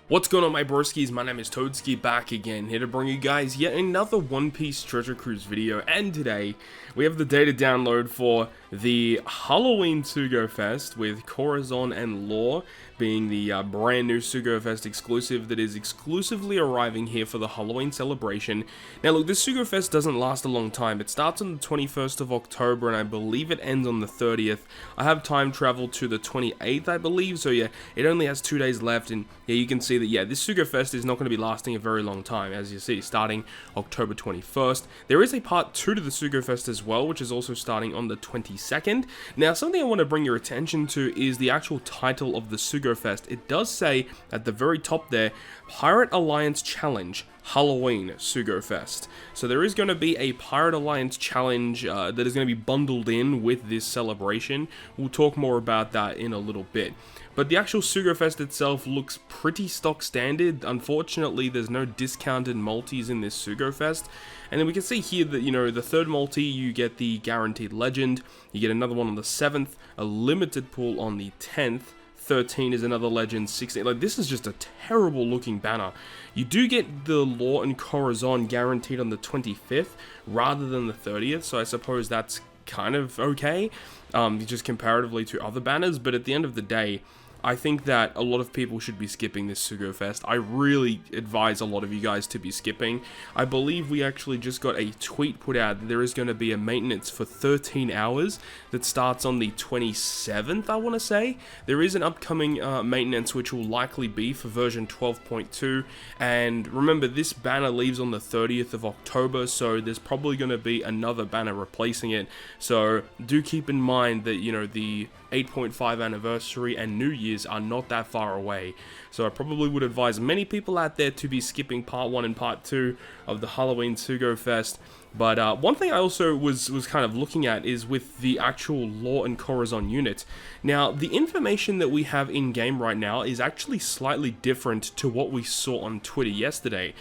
What's going on, my broskiis? My name is Toadskii, back again, here to bring you guys yet another One Piece Treasure Cruise video, and today we have the data download for the Halloween Sugo Fest with Corazon and Law being the brand new Sugo Fest exclusive that is exclusively arriving here for the Halloween celebration. Now look, this Sugo Fest doesn't last a long time. It starts on the 21st of October and I believe it ends on the 30th. I have time travel to the 28th, I believe, so yeah, it only has 2 days left, and yeah, you can see that, yeah, this Sugo Fest is not going to be lasting a very long time, as you see, starting October 21st. There is a part 2 to the Sugo Fest as well, which is also starting on the 22nd. Now, something I want to bring your attention to is the actual title of the Sugo Fest. It does say at the very top there, Pirate Alliance Challenge Halloween Sugo Fest. So there is going to be a Pirate Alliance challenge that is going to be bundled in with this celebration. We'll talk more about that in a little bit. But the actual Sugo Fest itself looks pretty stock standard. Unfortunately, there's no discounted multis in this Sugo Fest. And then we can see here that, you know, the third multi, you get the Guaranteed Legend. You get another one on the 7th, a limited pool on the 10th. 13 is another legend, 16, like this is just a terrible looking banner. You do get the Law and Corazon guaranteed on the 25th rather than the 30th, so I suppose that's kind of okay, just comparatively to other banners, but at the end of the day, I think that a lot of people should be skipping this Sugo Fest. I really advise a lot of you guys to be skipping. I believe we actually just got a tweet put out that there is going to be a maintenance for 13 hours that starts on the 27th, I want to say. There is an upcoming maintenance which will likely be for version 12.2, and remember, this banner leaves on the 30th of October, so there's probably going to be another banner replacing it. So do keep in mind that, you know, the 8.5 anniversary and New Year's are not that far away, so I probably would advise many people out there to be skipping part 1 and part 2 of the Halloween Sugo Fest. But one thing I also was kind of looking at is with the actual Law and Corazon unit. Now, the information that we have in game right now is actually slightly different to what we saw on Twitter yesterday.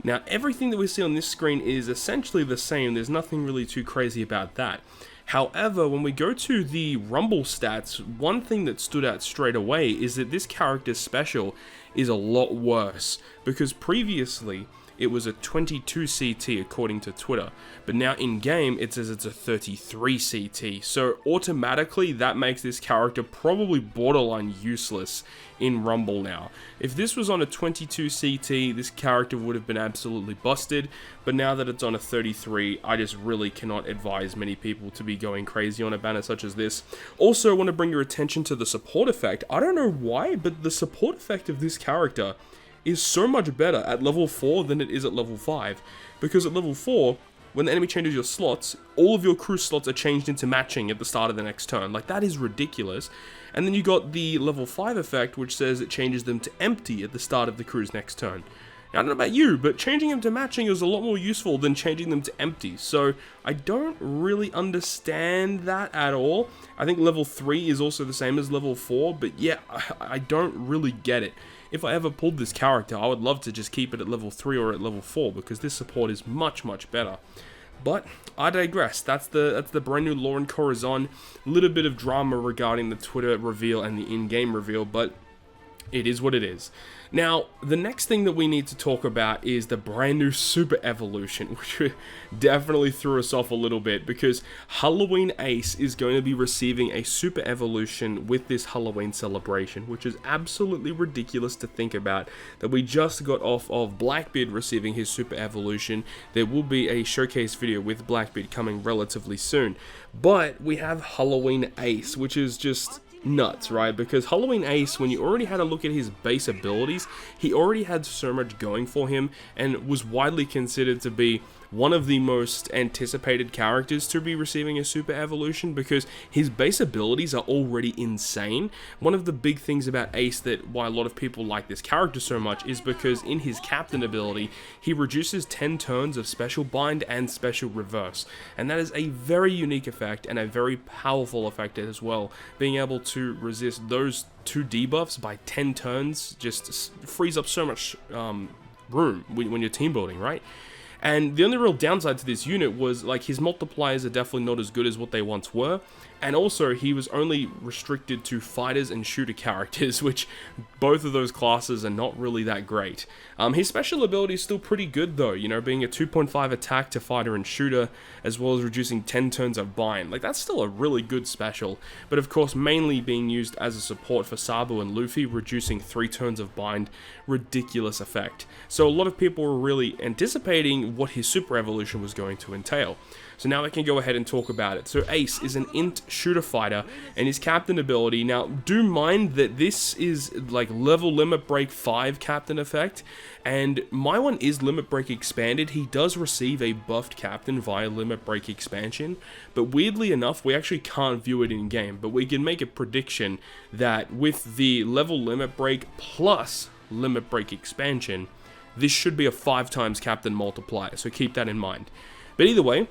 Now, everything that we see on this screen is essentially the same. There's nothing really too crazy about that. However, when we go to the Rumble stats, one thing that stood out straight away is that this character's special is a lot worse, because previously it was a 22 CT according to Twitter, but now in game it says it's a 33 CT, so automatically that makes this character probably borderline useless in Rumble now. If this was on a 22 CT, this character would have been absolutely busted, but now that it's on a 33, I just really cannot advise many people to be going crazy on a banner such as this. Also, I want to bring your attention to the support effect. I don't know why, but the support effect of this character is so much better at level 4 than it is at level 5, because at level 4, when the enemy changes your slots, all of your crew slots are changed into matching at the start of the next turn. Like, that is ridiculous. And then you got the level 5 effect, which says it changes them to empty at the start of the crew's next turn. Now, I don't know about you, but changing them to matching is a lot more useful than changing them to empty, so I don't really understand that at all. I think level 3 is also the same as level 4, but yeah, I don't really get it. If I ever pulled this character, I would love to just keep it at level 3 or at level 4, because this support is much, much better. But I digress. That's the brand new Law and Corazon. A little bit of drama regarding the Twitter reveal and the in-game reveal, but it is what it is. Now, the next thing that we need to talk about is the brand new Super Evolution, which definitely threw us off a little bit, because Halloween Ace is going to be receiving a Super Evolution with this Halloween celebration, which is absolutely ridiculous to think about, that we just got off of Blackbeard receiving his Super Evolution. There will be a showcase video with Blackbeard coming relatively soon, but we have Halloween Ace, which is just nuts, right? Because Halloween Ace, when you already had a look at his base abilities, he already had so much going for him and was widely considered to be one of the most anticipated characters to be receiving a Super Evolution, because his base abilities are already insane. One of the big things about Ace, that why a lot of people like this character so much, is because in his Captain ability, he reduces 10 turns of Special Bind and Special Reverse, and that is a very unique effect and a very powerful effect as well. Being able to resist those 2 debuffs by 10 turns just frees up so much room when you're team building, right? And the only real downside to this unit was, like, his multipliers are definitely not as good as what they once were. And also, he was only restricted to fighters and shooter characters, which both of those classes are not really that great. His special ability is still pretty good though, you know, being a 2.5 attack to fighter and shooter, as well as reducing 10 turns of bind. Like, that's still a really good special, but of course mainly being used as a support for Sabo and Luffy, reducing 3 turns of bind. Ridiculous effect. So a lot of people were really anticipating what his super evolution was going to entail. So now we can go ahead and talk about it. So Ace is an int shooter fighter, and his captain ability, now do mind that this is like level limit break 5 captain effect, and my one is limit break expanded. He does receive a buffed captain via limit break expansion, but weirdly enough we actually can't view it in game, but we can make a prediction that with the level limit break plus limit break expansion, this should be a 5 times captain multiplier, so keep that in mind. But either way,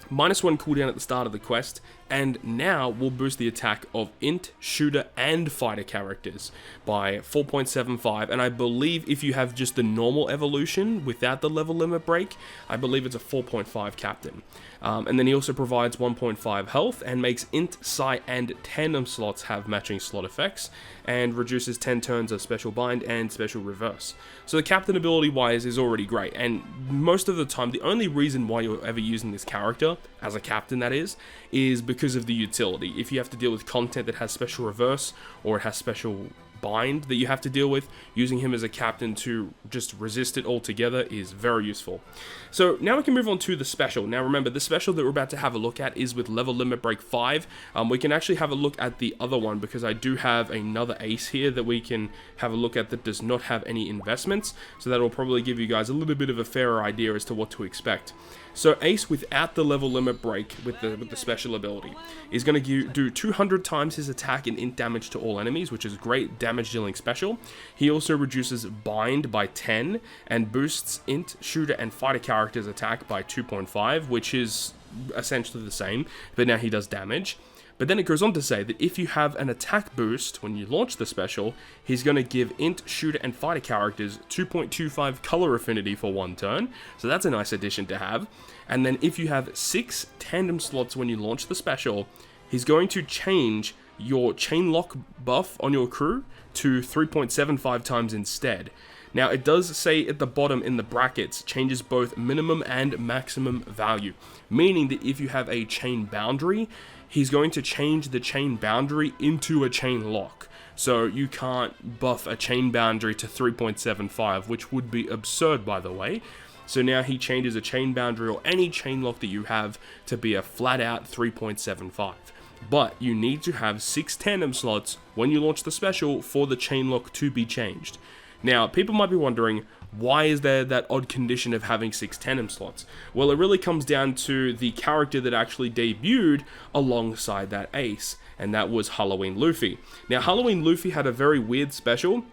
-1 cooldown at the start of the quest, and now we'll boost the attack of int, shooter, and fighter characters by 4.75, and I believe if you have just the normal evolution without the level limit break, I believe it's a 4.5 captain. And then he also provides 1.5 health, and makes int, psi, and tandem slots have matching slot effects, and reduces 10 turns of special bind and special reverse. So the captain ability wise is already great, and most of the time the only reason why you're ever using this character, as a captain that is because of the utility. If you have to deal with content that has special reverse, or it has special bind that you have to deal with, using him as a captain to just resist it altogether is very useful. So now we can move on to the special. Now remember, the special that we're about to have a look at is with level limit break 5. We can actually have a look at the other one, because I do have another ace here that we can have a look at that does not have any investments, so that will probably give you guys a little bit of a fairer idea as to what to expect. So Ace, without the level limit break with the special ability, is going to do 200 times his attack and int damage to all enemies, which is great damage dealing special. He also reduces bind by 10 and boosts int, shooter, and fighter characters attack by 2.5, which is essentially the same, but now he does damage. But then it goes on to say that if you have an attack boost when you launch the special, he's going to give int, shooter, and fighter characters 2.25 color affinity for 1 turn, so that's a nice addition to have. And then if you have 6 tandem slots when you launch the special, he's going to change your chain lock buff on your crew to 3.75 times instead. Now it does say at the bottom in the brackets, changes both minimum and maximum value, meaning that if you have a chain boundary, he's going to change the chain boundary into a chain lock. So you can't buff a chain boundary to 3.75, which would be absurd, by the way. So now he changes a chain boundary or any chain lock that you have to be a flat out 3.75. But you need to have 6 tandem slots when you launch the special for the chain lock to be changed. Now, people might be wondering, why is there that odd condition of having 6 tandem slots? Well, it really comes down to the character that actually debuted alongside that ace, and that was Halloween Luffy. Now, Halloween Luffy had a very weird special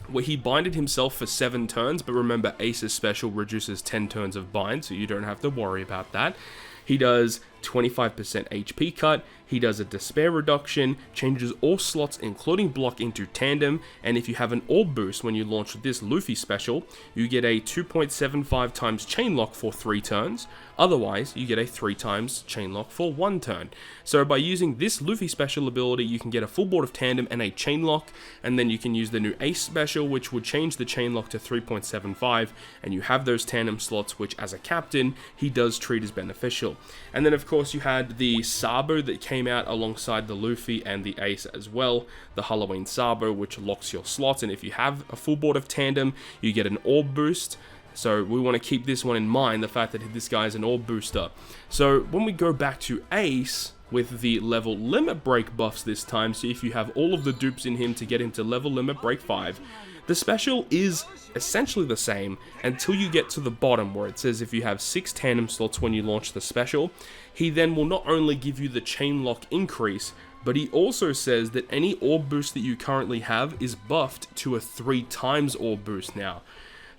where he binded himself for 7 turns, but remember, Ace's special reduces 10 turns of bind, so you don't have to worry about that. He does 25% HP cut, he does a despair reduction, changes all slots including block into tandem, and if you have an orb boost when you launch this Luffy special, you get a 2.75 times chain lock for 3 turns, otherwise you get a 3 times chain lock for 1 turn. So by using this Luffy special ability, you can get a full board of tandem and a chain lock, and then you can use the new Ace special, which would change the chain lock to 3.75, and you have those tandem slots, which as a captain, he does treat as beneficial. And then of course you had the Sabo that came out alongside the Luffy and the Ace as well, the Halloween Sabo, which locks your slots, and if you have a full board of tandem, you get an orb boost. So we want to keep this one in mind, the fact that this guy is an orb booster. So when we go back to Ace, with the level limit break buffs this time, so if you have all of the dupes in him to get him to level limit break 5, the special is essentially the same until you get to the bottom where it says if you have 6 tandem slots when you launch the special, he then will not only give you the chain lock increase, but he also says that any orb boost that you currently have is buffed to a 3 times orb boost now.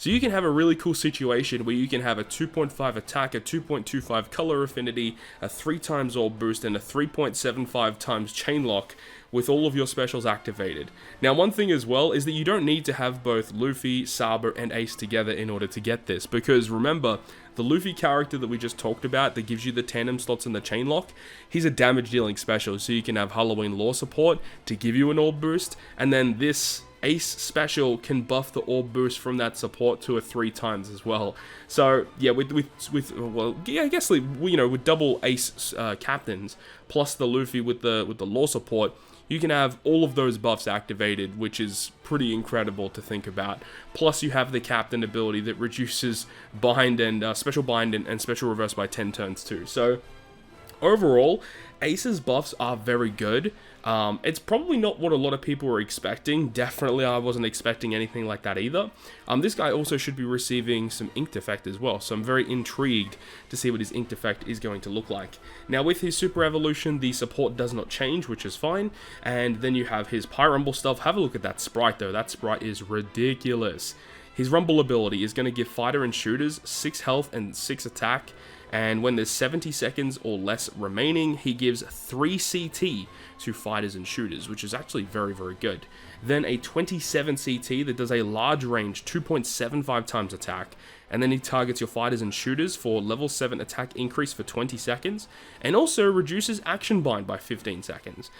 So you can have a really cool situation where you can have a 2.5 attack, a 2.25 color affinity, a 3 times orb boost, and a 3.75 times chain lock with all of your specials activated. Now, one thing as well is that you don't need to have both Luffy, Sabo, and Ace together in order to get this, because remember, the Luffy character that we just talked about that gives you the tandem slots and the chain lock, he's a damage dealing special, so you can have Halloween lore support to give you an orb boost, and then this Ace special can buff the orb boost from that support to a 3 times as well. So yeah, I guess with double Ace captains plus the Luffy with the lore support, you can have all of those buffs activated, which is pretty incredible to think about. Plus, you have the captain ability that reduces bind and special bind and special reverse by 10 turns too. So overall, Ace's buffs are very good. It's probably not what a lot of people were expecting. Definitely, I wasn't expecting anything like that either. This guy also should be receiving some Inked Effect as well, so I'm very intrigued to see what his Inked Effect is going to look like. Now, with his Super Evolution, the support does not change, which is fine, and then you have his Pyre Rumble stuff. Have a look at that sprite, though. That sprite is ridiculous. His Rumble ability is going to give fighter and shooters 6 health and 6 attack, and when there's 70 seconds or less remaining, he gives 3 CT to fighters and shooters, which is actually very, very good. Then a 27 CT that does a large range 2.75 times attack, and then he targets your fighters and shooters for level 7 attack increase for 20 seconds, and also reduces action bind by 15 seconds.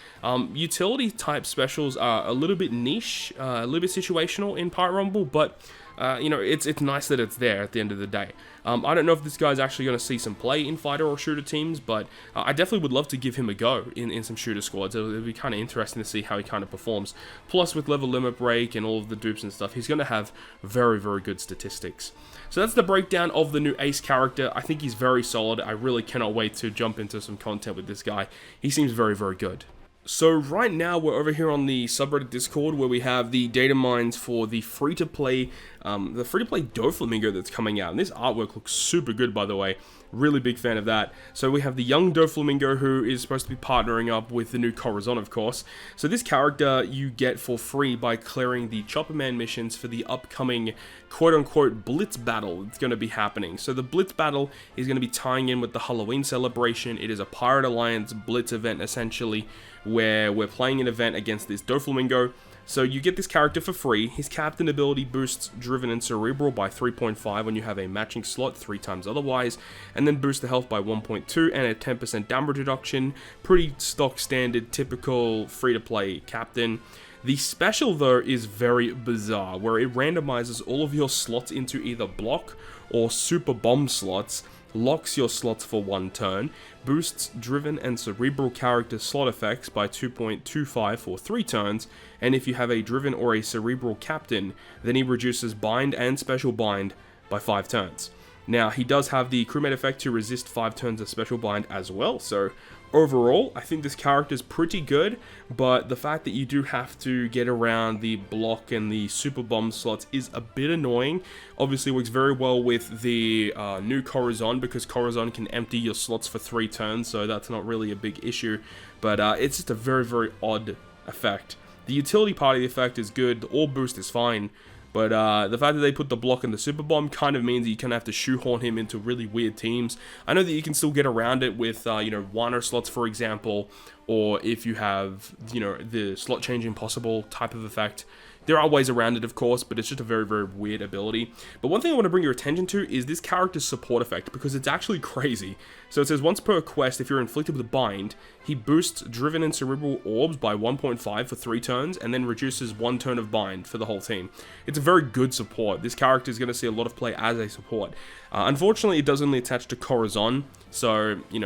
Utility type specials are a little bit niche, a little bit situational in Pyre Rumble, but it's nice that it's there at the end of the day. I don't know if this guy's actually going to see some play in fighter or shooter teams, but I definitely would love to give him a go in some shooter squads. It'll be kind of interesting to see how he kind of performs. Plus, with level limit break and all of the dupes and stuff, he's going to have very, very good statistics. So that's the breakdown of the new Ace character. I think he's very solid. I really cannot wait to jump into some content with this guy. He seems very, very good. So right now we're over here on the subreddit Discord where we have the data mines for the free-to-play Doflamingo that's coming out. And this artwork looks super good, by the way. Really big fan of that. So we have the young Doflamingo who is supposed to be partnering up with the new Corazon, of course. So this character you get for free by clearing the Chopper Man missions for the upcoming quote-unquote Blitz battle that's going to be happening. So the Blitz battle is going to be tying in with the Halloween celebration. It is a Pirate Alliance Blitz event, essentially, where we're playing an event against this Doflamingo. So you get this character for free. His captain ability boosts Driven and Cerebral by 3.5 when you have a matching slot 3 times otherwise, and then boosts the health by 1.2 and a 10% damage reduction. Pretty stock standard, typical free-to-play captain. The special, though, is very bizarre, where it randomizes all of your slots into either block or super bomb slots, locks your slots for 1 turn, boosts Driven and Cerebral character slot effects by 2.25 for 3 turns, and if you have a Driven or a Cerebral captain, then he reduces bind and special bind by 5 turns. Now, he does have the crewmate effect to resist 5 turns of special bind as well, so overall, I think this character is pretty good, but the fact that you do have to get around the block and the super bomb slots is a bit annoying. Obviously works very well with the new Corazon, because Corazon can empty your slots for 3 turns, so that's not really a big issue, but it's just a very, very odd effect. The utility part of the effect is good, the orb boost is fine, but the fact that they put the block and the super bomb kind of means that you kind of have to shoehorn him into really weird teams. I know that you can still get around it with, Wano slots, for example, or if you have, the slot change impossible type of effect. There are ways around it, of course, but it's just a very, very weird ability. But one thing I want to bring your attention to is this character's support effect, because it's actually crazy. So it says once per quest, if you're inflicted with a bind, he boosts Driven and Cerebral orbs by 1.5 for 3 turns, and then reduces 1 turn of bind for the whole team. It's a very good support. This character is going to see a lot of play as a support. Unfortunately, it does only attach to Corazon, so, you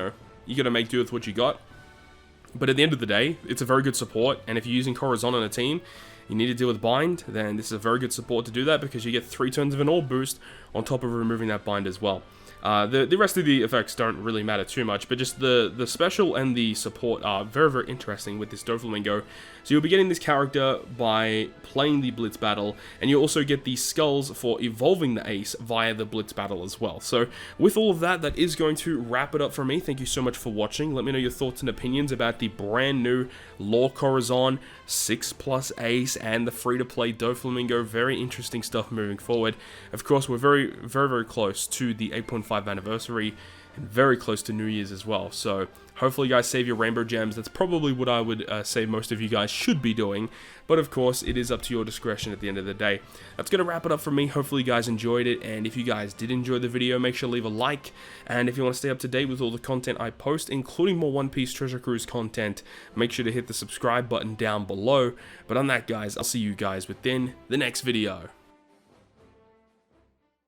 got to make do with what you got. But at the end of the day, it's a very good support, and if you're using Corazon on a team, you need to deal with bind, then this is a very good support to do that, because you get 3 turns of an orb boost on top of removing that bind as well. The rest of the effects don't really matter too much, but just the special and the support are very, very interesting with this Doflamingo. So you'll be getting this character by playing the Blitz battle, and you'll also get the skulls for evolving the Ace via the Blitz battle as well. So with all of that, that is going to wrap it up for me. Thank you so much for watching. Let me know your thoughts and opinions about the brand new Lore Corazon 6+ Ace and the free-to-play Doflamingo. Very interesting stuff moving forward. Of course, we're very close to the 8.5 anniversary, and very close to New Year's as well. So hopefully you guys save your rainbow gems. That's probably what I would say most of you guys should be doing. But of course, it is up to your discretion at the end of the day. That's going to wrap it up for me. Hopefully you guys enjoyed it. And if you guys did enjoy the video, make sure to leave a like. And if you want to stay up to date with all the content I post, including more One Piece Treasure Cruise content, make sure to hit the subscribe button down below. But on that, guys, I'll see you guys within the next video.